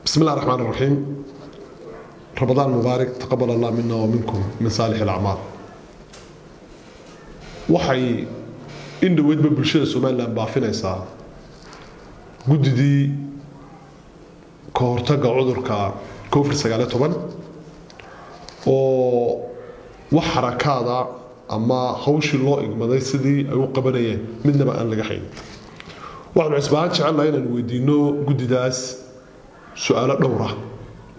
بسم الله الرحمن الرحيم. رمضان مبارك، تقبل الله منا ومنكم من صالح الأعمال. waxay indhaweydba bulshada Soomaaliland baafinaysaa gudidii ka hortagga cudurka COVID-19 oo wax xarakaada ama hawshii loo igmaday sidii ay u qabanayeen midnaba aan laga hayn. waxaan isbaan jecelahay inaan weydiino gudidaas su'aalo dhowr ah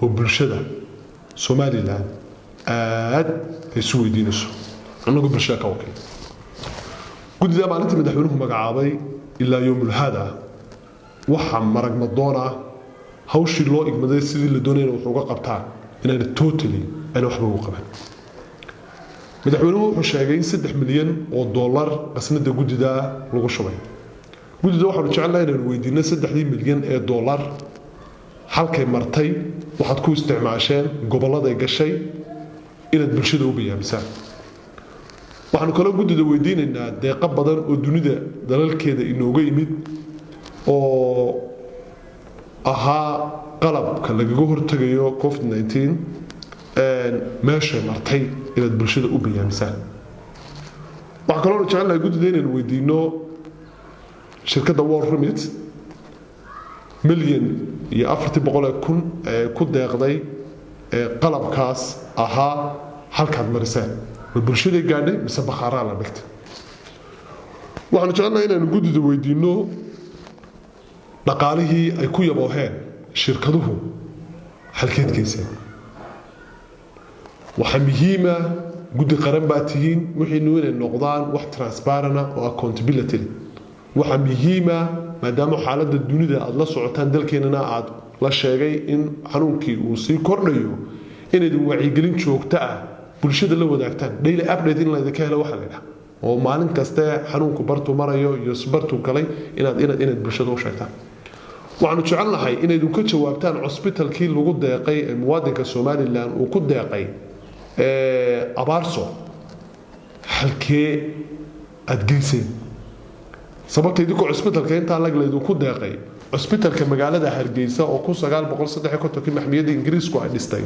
oo bulshada Soomaaliland aad ay soo weydiinayso anagu bulshada ka wakiil. gudida maalintii madaxweynuhu magacaabay ilaa yoomul hada waxa marag madoona hawshii loo igmaday sidii la doonayay wuxuu uga qabtaa inaan totally aan waxba u qaban. madaxweynuhu wuxuu sheegay in 3 milyan oo dollar qasnada gudida lagu shubay. gudida waxaanu jecelahay inaan weydiino 3 milyan ee dollar halkay martay waxaad ku isticmaasheen gobolada gashay inaad bulshada u biyaamisaan. waxaanu kala gudida weydiinaynaa deeqa badan oo dunida dalalkeeda inooga yimid oo ahaa qalabka lagaga hortagayo COVID-19 meeshay martay inaad bulshada u biyaamisaan. waxaan kaloo jecelahay gudida inaan weydiino shirkadda World Remit milyan iyo 400,000 ku deeqday qalabkaas ahaa halkaad mariseen bulshada gaadhay mise bakhaara la dhigtay. waxaan jecelahay inaan gudida weydiino dhaqaalihii ay ku yabooheen shirkaduhu halkeedkiisa. waxa muhiim ah gudi qaran baa tihiin wixii inay noqdaan wax transparent oo accountability. waxa muhiim ah maadaama xaaladda dunida aad la socotaan dalkeenana aad la sheegay in xanuunkii uu sii kordhayo inaad wacyigelin joogto ah bulshada la wadaagtaan daily update in la idinka helo waxa la yiraahdo oo maalin kasta xanuunku bartu marayo iyo bartu galay inaad bulshada u sheegtaan. waxaanu jecelnahay inaad ka jawaabtaan hospitalkii lagu deeqay ee muwaadinka Soomaaliland uu ku deeqay abaarso halkee aad geyseen sababta idinku hospitalka inta lagleedu ku deeqay hospitalka magaalada Hargeysa oo ku 953 maxmiyada Ingiriisku ay dhistay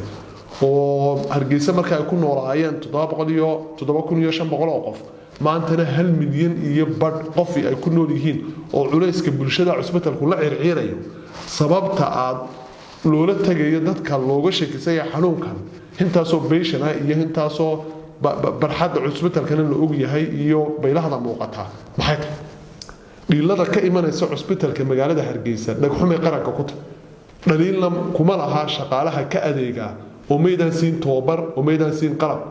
oo Hargeysa marka ay ku noolaayeen 7,500 qof maantana 1 milyan iyo bad qof ay ku nool yihiin oo culayska bulshada hospitalku la circiirayo sababta aad loola tagayo dadka looga sheekisay xanuunkan intaasoo patient ah iyo intaasoo barxadda hospitalkana la og yahay iyo baylahda muuqata maxay dhilada ka imanaysa hospitalka magaalada Hargeysa dhagxumay qaranka ku tahay dhaliilna kuma laha shaqaalaha ka adeega oo meedan siin tababar oo meedan siin qalab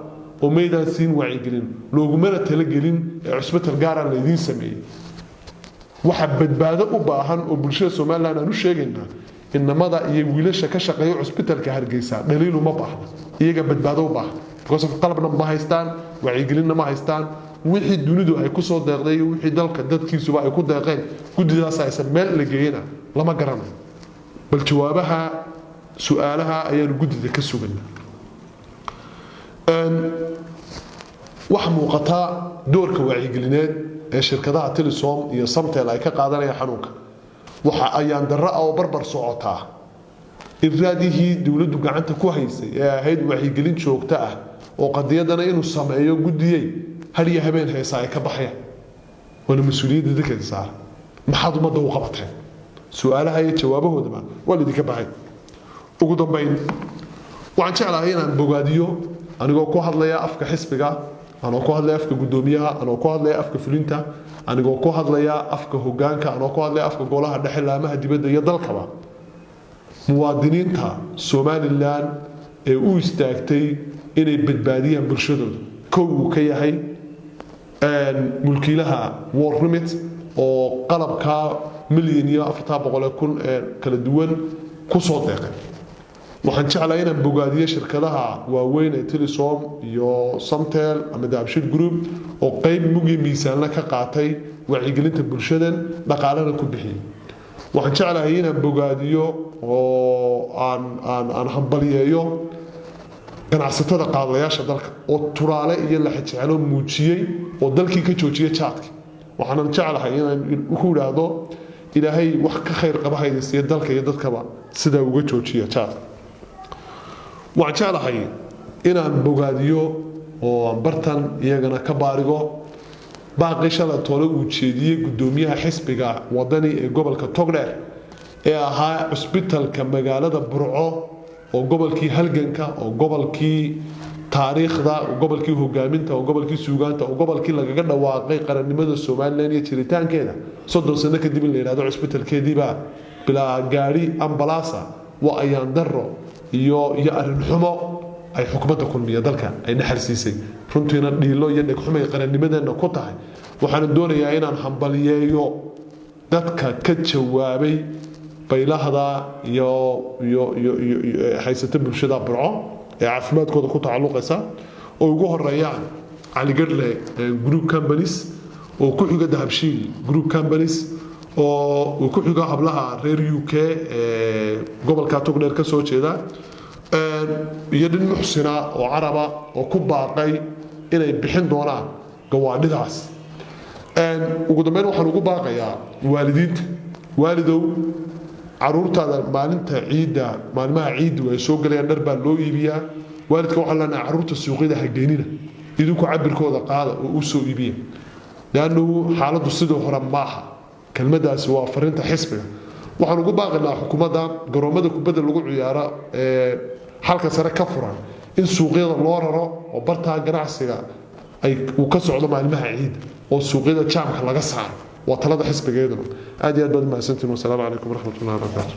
oo meedan siin wacyigelin loogumana talagelin hospital gaar ah leedin sameeyay. waxa badbaado u baahan oo bulshada Soomaaliland aanu sheegaynaa inamada iyo wiilasha ka shaqeeya hospitalka Hargeysa dhaliil uma baahna iyaga badbaado u baahan because of qalabna ma haystaan wacyigelinna ma haystaan wixii dunidu ay ku soo deeqday wixii dalka dadkiisuba ay ku deeqeen gudidaas aysan meel la geeyna lama garanayo bal jawaabaha su'aalaha ayaan gudida ka sugnaa. wax muuqata doorka wacyigelineed ee shirkadaha Telesom iyo Samtel ay ka qaadanayaan xanuunka waxa ayaan darro oo barbar socotaa iraadihii dawladdu gacanta ku haysay ee ahayd wacyigelin joogto ah oo qadiyadana inuu sameeyo gudiyay hariya habeen heesa ay ka baxayaan wala mas'uuliyadda dadka saar maxaad umada u qabateen su'aalaha iyo jawaabahooda waa lidinka baxay. ugu dambeyn waxaan jeclahay inaan bogaadiyo anigoo ku hadlaya afka xisbiga anoo ku hadlaya afka gudoomiyaha anoo ku hadlaya afka fulinta anigoo ku hadlaya afka hoggaanka anoo ku hadlaya afka golaha dhexe laamaha dibadda iyo dalkaba muwaadiniinta Soomaaliland ee u istaagtay inay badbaadiyaan bulshadooda kow ka yahay mulkiilaha World Remit oo qalabka milyan iyo 400,000 kala duwan ku soo deeqay. waxaan jeclahay inaan bogaadiyo shirkadaha waaweyn ee Telesom iyo Samtel ama Daabshid Group oo qayb mugi miisaanla ka qaatay wacyigelinta bulshadan dhaqaalana ku bixiyay. waxaan jeclahay inaan bogaadiyo oo aan hambaliyeeyo ganacsatada qaadlayaasha dalka oo turaale iyo la xijecelo muujiyay oo dalkii ka joojiyay jaadka. waxaan jeclahay inaan ku yiraahdo ilaahay wax ka khayr qaba haydisiyo dalka iyo dadkaba sidaa uga joojiya jaadka waxaan jeclahay inaan bogaadiyo oo aan bartan iyagana ka baarigo baaqi shalay toole uu jeediyey gudoomiyaha xisbiga wadani ee gobolka togdheer ee ahaa cusbitalka magaalada burco oo gobolkii halganka oo gobolkii taariikhda oo gobolkii hogaaminta oo gobolkii suugaanta oo gobolkii lagaga dhawaaqay qarannimada Soomaaliland iyo jiritaankeeda 30 sano kadib in la yiraahdo cusbitalkeediiba bilaa gaari ambalaasa waa ayaan daro iyo arin xumo ay xukuumadda kulmiya dalka ay dhaxalsiisay runtiina dhiilo iyo dhagxumay qarannimadeena ku tahay waxaan doonayaa inaan hambaliyeeyo dadka ka jawaabay baylahda iyo haysata bulshada burco ee caafimaadkooda ku tacalluqaysa oo ugu horeeyaan cali gadle group companies oo ku xiga dahabshiil group companies oo ku xiga hablaha reer UK ee gobolka togdheer ka soo jeeda iyo din muxsina oo caraba oo ku baaqay inay bixin doonaan gawaadhidaas ugu dambeyn waxaan ugu baaqayaa waalidiinta waalidow caruurtaada maalinta ciida maalmaha ciid way soo galayaan dhar baa loo iibiyaa waalidka waxaa leenahay caruurta suuqyada ha geynina idinku cabirkooda qaada oo u soo iibiya laannu xaaladdu sidoo hore maaha kelmadaasi waa fariinta xisbiga waxaan ugu baaqaynaa xukuumadda garoomada kubadda lagu ciyaaro halka sare ka furan in suuqyada loo raro oo bartaa ganacsiga uu ka socdo maalmaha ciid oo suuqyada jaamka laga saaro waa talada xisbigeeduna aad iyo aad baad mahadsantihiin wasalaamu calaykum waraxmatullahi wabarakaatu